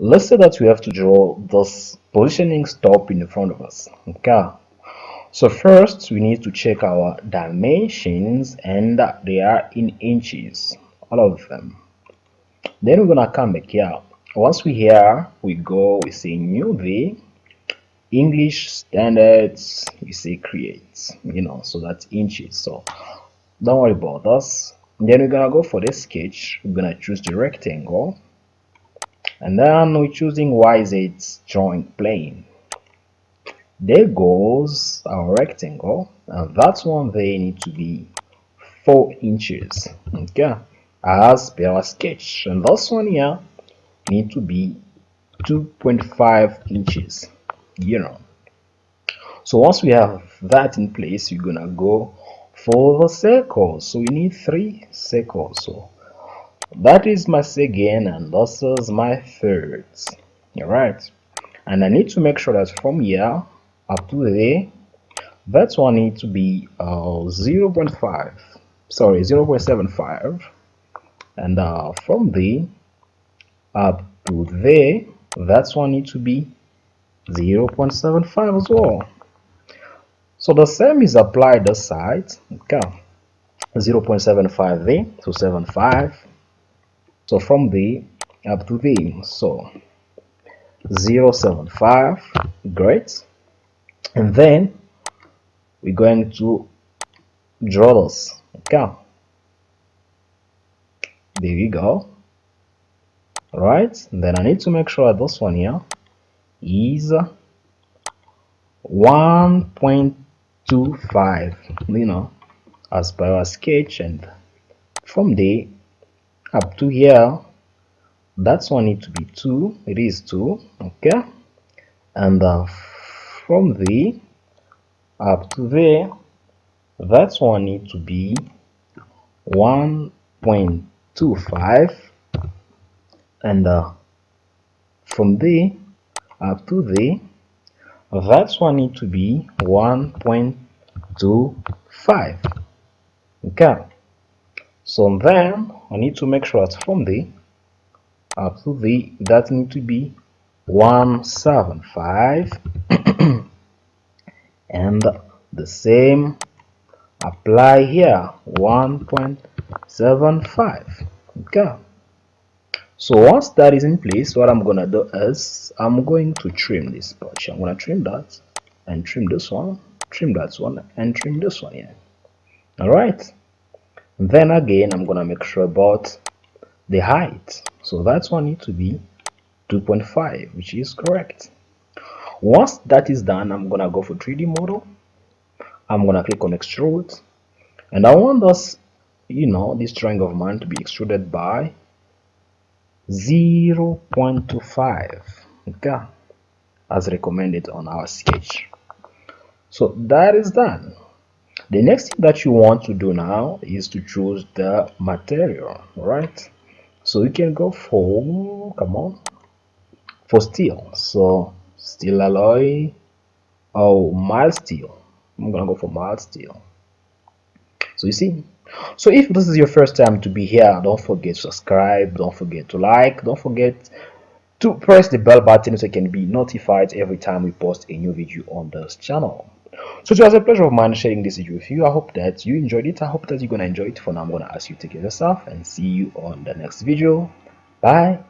let's say that we have to draw this positioning stop in front of us. Okay, so first we need to check our dimensions, and they are in inches, all of them. Then we're gonna come back here. Once we here, we go, we say new V, English standards, we say create, so that's inches. So don't worry about this. Then we're gonna go for the sketch. We're gonna choose the rectangle, and then we're choosing YZ drawing plane. There goes our rectangle, and that one they need to be 4 inches. Okay, as per our sketch, and this one here need to be 2.5 inches. So once we have that in place, you're gonna go for the circles. So we need 3 circles. So that is my second, and this is my third. All right, and I need to make sure that from here up to there, that one need to be 0.75, and from there up to there, that one need to be 0.75 as well. So the same is applied this side. Okay, 0.75 there, so 75. So from there up to there, so 0.75. Great. And then we're going to draw this. Okay, there we go. All right, and then I need to make sure this one here is 1.25, as per our sketch, and from there up to here, that's one need to be 2. It is 2. Okay, and from there up to there, that's one need to be 1.25, and from there up to there, that's one need to be 1.25. Okay, so then I need to make sure that from there up to there, that need to be 175, and the same apply here, 1.75. Okay, so once that is in place, what I'm gonna do is I'm going to trim this portion. I'm gonna trim that and trim this one, trim that one, and trim this one here. All right, and then again I'm gonna make sure about the height. So that one needs to be 2.5, which is correct. Once that is done, I'm gonna go for 3D model. I'm gonna click on extrude, and I want this, this triangle of mine to be extruded by 0.25. Okay, as recommended on our sketch. So that is done. The next thing that you want to do now is to choose the material. All right, so you can go for, for steel. So steel alloy or mild steel. I'm gonna go for mild steel. So you see, so if this is your first time to be here, don't forget to subscribe, don't forget to like, don't forget to press the bell button so you can be notified every time we post a new video on this channel. So it was a pleasure of mine sharing this video with you. I hope that you enjoyed it. I hope that you're gonna enjoy it. For now, I'm gonna ask you to take care of yourself, and see you on the next video. Bye.